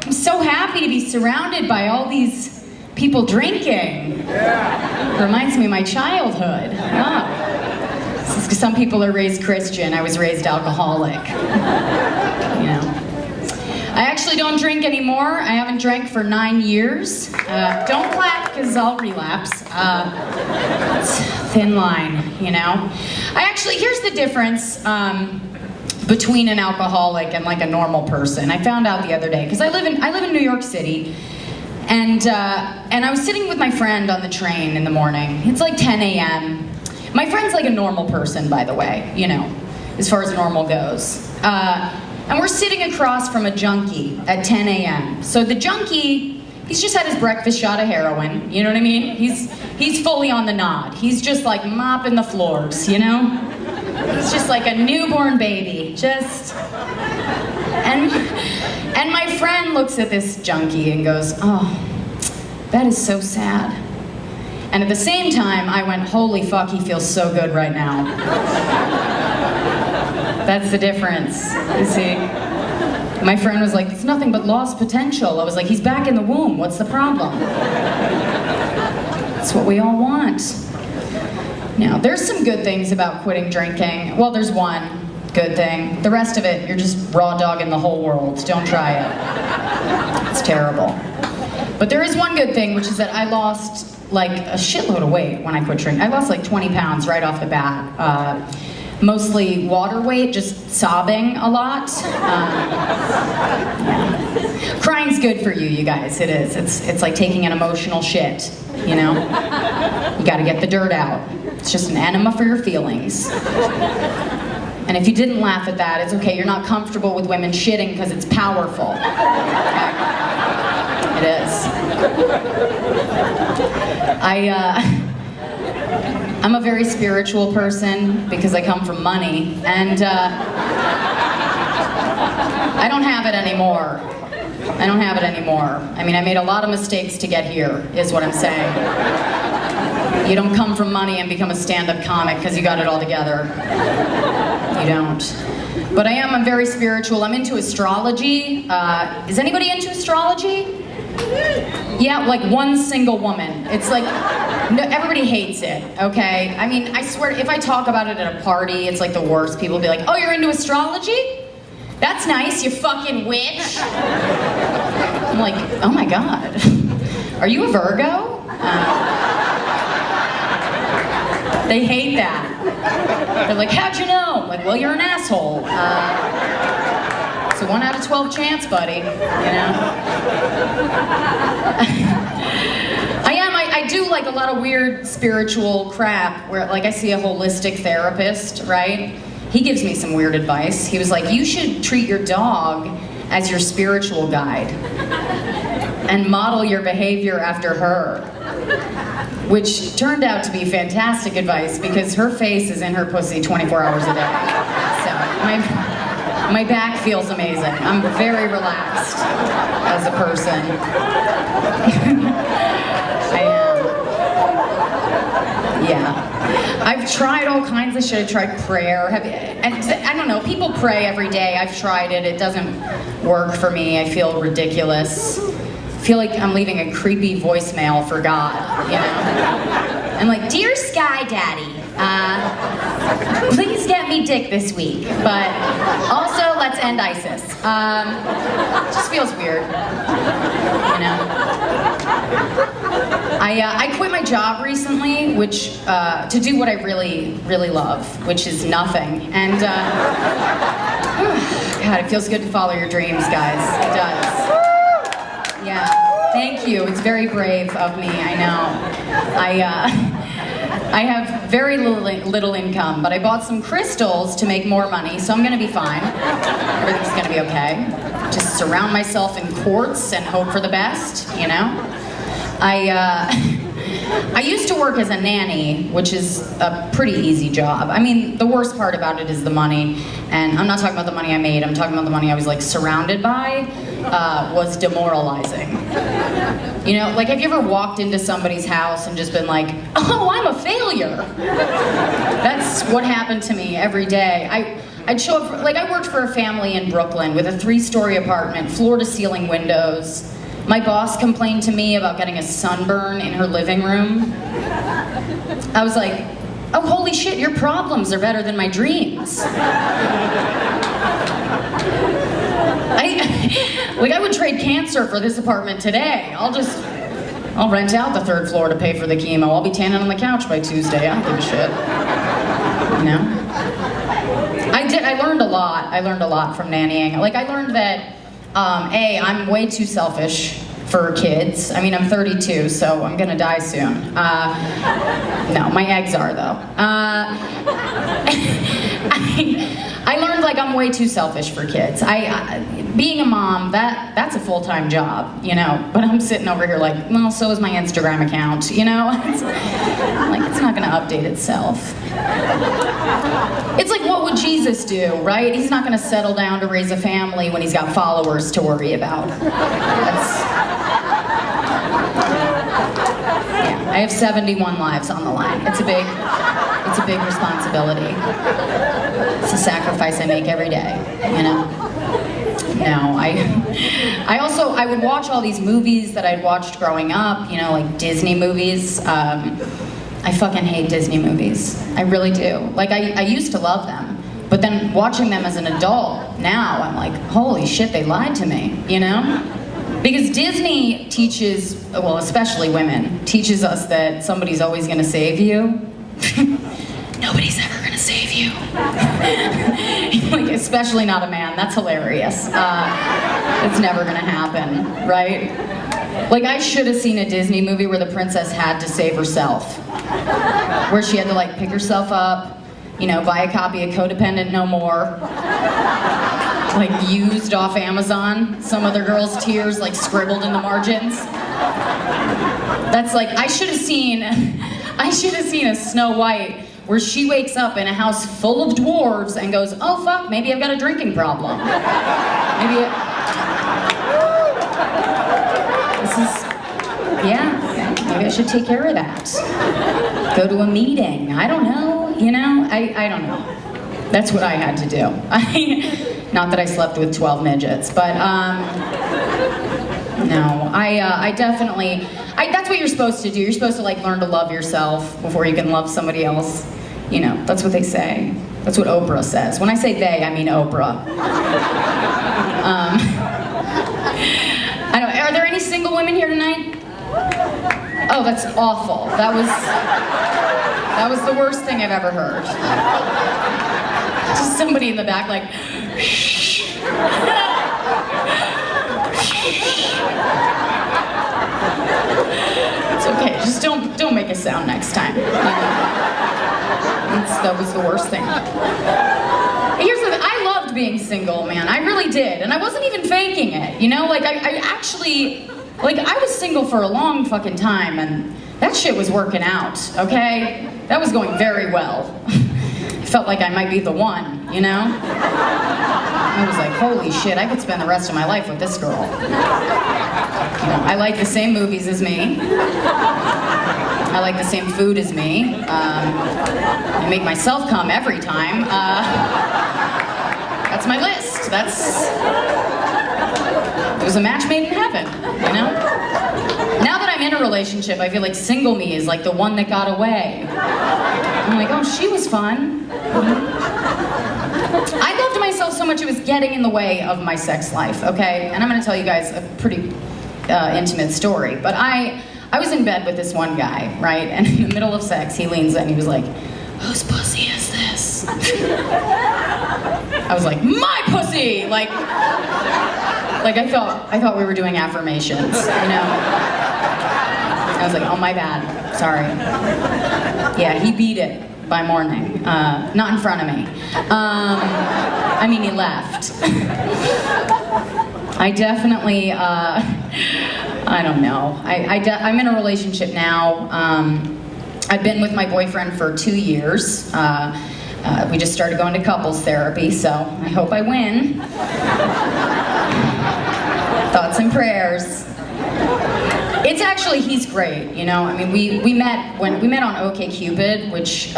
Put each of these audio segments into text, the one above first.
I'm so happy to be surrounded by all these people drinking. Yeah. Reminds me of my childhood. Oh. Some people are raised Christian. I was raised alcoholic. You know. I actually don't drink anymore. I haven't drank for 9 years. Don't clap, because I'll relapse. It's a thin line, you know? Here's the difference between an alcoholic and like a normal person. I found out the other day, because I live in New York City, and I was sitting with my friend on the train in the morning. It's like 10 a.m. My friend's like a normal person, by the way, you know, as far as normal goes. And we're sitting across from a junkie at 10 a.m. So the junkie, he's just had his breakfast shot of heroin, you know what I mean? He's fully on the nod. He's just like mopping the floors, you know? He's just like a newborn baby, just... And my friend looks at this junkie and goes, oh, that is so sad. And at the same time, I went, holy fuck, he feels so good right now. That's the difference, you see. My friend was like, it's nothing but lost potential. I was like, he's back in the womb, what's the problem? That's what we all want. Now, there's some good things about quitting drinking. Well, there's one good thing. The rest of it, you're just raw dogging the whole world. Don't try it. It's terrible. But there is one good thing, which is that I lost like a shitload of weight when I quit drinking. I lost like 20 pounds right off the bat. Mostly water weight, just sobbing a lot. Yeah. Crying's good for you, you guys. It is. It's like taking an emotional shit, you know? You gotta get the dirt out. It's just an enema for your feelings. And if you didn't laugh at that, it's okay. You're not comfortable with women shitting because it's powerful. Okay? It is. I'm a very spiritual person because I come from money, and I don't have it anymore. I don't have it anymore. I mean, I made a lot of mistakes to get here, is what I'm saying. You don't come from money and become a stand-up comic because you got it all together. You don't. But I'm very spiritual. I'm into astrology. Is anybody into astrology? Yeah, like one single woman. It's like, no, everybody hates it, okay? I mean, I swear, if I talk about it at a party, it's like the worst. People will be like, oh, you're into astrology? That's nice, you fucking witch. I'm like, oh my God. Are you a Virgo? They hate that. They're like, how'd you know? I'm like, well, you're an asshole. It's a 1 out of 12 chance, buddy, you know? I do like a lot of weird spiritual crap where like I see a holistic therapist, right? He gives me some weird advice. He was like, you should treat your dog as your spiritual guide and model your behavior after her. Which turned out to be fantastic advice because her face is in her pussy 24 hours a day. So my back feels amazing. I'm very relaxed as a person. I am. Yeah. I've tried all kinds of shit. I tried prayer. And I don't know, people pray every day. I've tried it. It doesn't work for me. I feel ridiculous. I feel like I'm leaving a creepy voicemail for God, you know? I'm like, dear Sky Daddy, please get me dick this week, but also let's end ISIS. It just feels weird, you know? I quit my job recently, which, to do what I really, really love, which is nothing, and, God, it feels good to follow your dreams, guys, it does. Yeah, thank you. It's very brave of me, I know. I have very little income, but I bought some crystals to make more money, so I'm gonna be fine. Everything's gonna be okay. Just surround myself in quartz and hope for the best, you know? I used to work as a nanny, which is a pretty easy job. I mean, the worst part about it is the money, and I'm not talking about the money I made, I'm talking about the money I was like surrounded by, was demoralizing. You know, like have you ever walked into somebody's house and just been like, oh, I'm a failure? That's what happened to me every day. I'd show up, like I worked for a family in Brooklyn with a 3-story apartment, floor-to-ceiling windows. My boss complained to me about getting a sunburn in her living room. I was like, oh, holy shit, your problems are better than my dreams. I would trade cancer for this apartment today. I'll rent out the 3rd floor to pay for the chemo. I'll be tanning on the couch by Tuesday. I don't give a shit. You know? I learned a lot. I learned a lot from nannying. Like, I learned that, A, I'm way too selfish for kids. I mean, I'm 32, so I'm gonna die soon. No, my eggs are, though. I learned, like, I'm way too selfish for kids. Being a mom, that's a full-time job, you know? But I'm sitting over here like, well, so is my Instagram account, you know? It's not gonna update itself. It's like, what would Jesus do, right? He's not gonna settle down to raise a family when he's got followers to worry about. Yeah, I have 71 lives on the line. It's a big responsibility. It's a sacrifice I make every day, you know? No, I would watch all these movies that I'd watched growing up, you know, like Disney movies. I fucking hate Disney movies. I really do. Like, I used to love them, but then watching them as an adult, now I'm like, holy shit, they lied to me, you know? Because Disney teaches, well, especially women, teaches us that somebody's always gonna save you. Nobody's ever gonna save you. Like, especially not a man. That's hilarious. It's never gonna happen, right? Like, I should have seen a Disney movie where the princess had to save herself. Where she had to, like, pick herself up, you know, buy a copy of Codependent No More. Like, used off Amazon. Some other girl's tears, like, scribbled in the margins. That's like, I should have seen a Snow White where she wakes up in a house full of dwarves and goes, oh fuck, maybe I've got a drinking problem. Maybe I should take care of that. Go to a meeting, I don't know, you know, I don't know. That's what I had to do. Not that I slept with 12 midgets, but no, I definitely, that's what you're supposed to do. You're supposed to, like, learn to love yourself before you can love somebody else. You know, that's what they say. That's what Oprah says. When I say they, I mean Oprah. Are there any single women here tonight? Oh, that's awful. That was the worst thing I've ever heard. Just somebody in the back like, shh. It's okay, just don't make a sound next time. You know? That was the worst thing. Here's the thing, I loved being single, man. I really did, and I wasn't even faking it. You know, like I actually, like, I was single for a long fucking time, and that shit was working out. Okay, that was going very well. I felt like I might be the one, you know? I was like, holy shit, I could spend the rest of my life with this girl. You know, I like the same movies as me. I like the same food as me. I make myself come every time. That's my list. It was a match made in heaven, you know? Now that I'm in a relationship, I feel like single me is like the one that got away. I'm like, oh, she was fun. I loved myself so much it was getting in the way of my sex life, okay? And I'm gonna tell you guys a pretty intimate story, but I was in bed with this one guy, right? And in the middle of sex, he leans in and he was like, whose pussy is this? I was like, my pussy! Like I thought we were doing affirmations, you know? I was like, oh, my bad, sorry. Yeah, he beat it by morning, not in front of me. I mean, he left. I definitely, I don't know. I'm in a relationship now. I've been with my boyfriend for 2 years. We just started going to couples therapy, so I hope I win. Thoughts and prayers. It's actually, he's great, you know? I mean, we met on OkCupid, which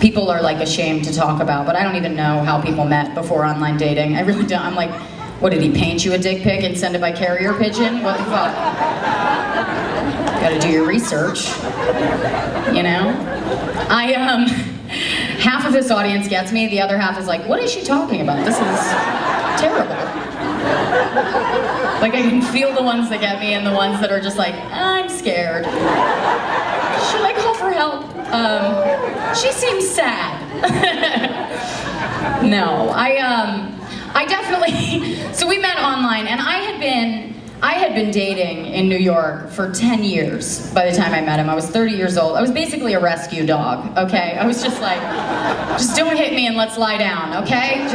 people are like ashamed to talk about, but I don't even know how people met before online dating. I really don't. I'm like, what, did he paint you a dick pic and send it by carrier pigeon? What the fuck? Gotta do your research, you know? Half of this audience gets me, the other half is like, what is she talking about? This is terrible. Like, I can feel the ones that get me and the ones that are just like, I'm scared. Should I call for help? She seems sad. No, I definitely, so we met online, and I had been dating in New York for 10 years by the time I met him. I was 30 years old. I was basically a rescue dog, okay? I was just like, just don't hit me and let's lie down, okay?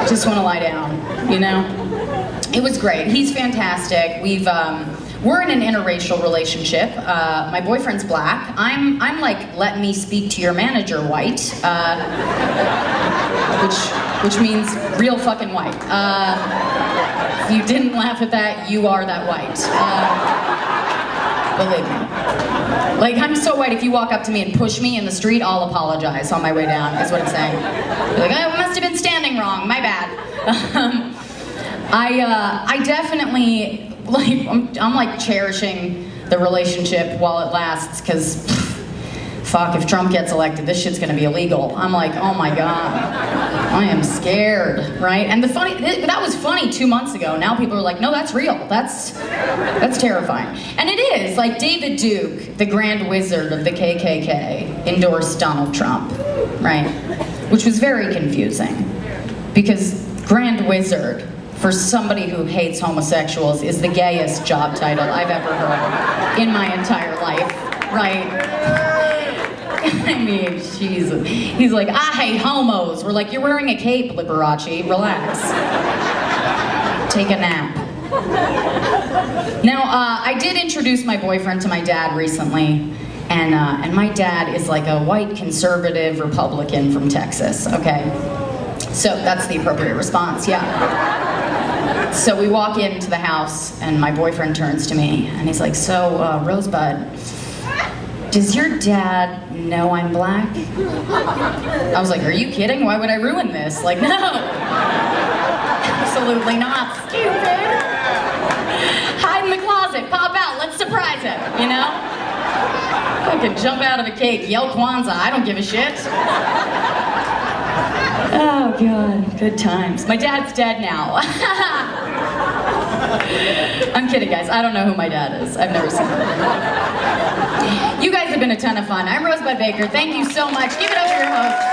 Just want to lie down, you know? It was great. He's fantastic. We're in an interracial relationship. My boyfriend's black. I'm like, let me speak to your manager white, which means real fucking white. If you didn't laugh at that, you are that white. Believe me. Like, I'm so white, if you walk up to me and push me in the street, I'll apologize on my way down, is what I'm saying. You're like, I must have been standing wrong, my bad. I definitely, like, I'm like cherishing the relationship while it lasts, because fuck, if Trump gets elected, this shit's gonna be illegal. I'm like, oh my God, I am scared, right? And that was funny 2 months ago. Now people are like, no, that's real. That's terrifying. And it is, like, David Duke, the Grand Wizard of the KKK, endorsed Donald Trump, right? Which was very confusing, because Grand Wizard, for somebody who hates homosexuals, is the gayest job title I've ever heard in my entire life, right? I mean, Jesus. He's like, I hate homos. We're like, you're wearing a cape, Liberace. Relax. Take a nap. Now, I did introduce my boyfriend to my dad recently, and my dad is like a white conservative Republican from Texas, okay? So that's the appropriate response, yeah. So we walk into the house, and my boyfriend turns to me, and he's like, so, Rosebud, does your dad know I'm black? I was like, are you kidding? Why would I ruin this? Like, no. Absolutely not, stupid. Hide in the closet, pop out, let's surprise him, you know? I could jump out of a cake, yell Kwanzaa, I don't give a shit. Oh God, good times. My dad's dead now. I'm kidding, guys. I don't know who my dad is. I've never seen him. You guys have been a ton of fun. I'm Rosebud Baker. Thank you so much. Give it up for your host.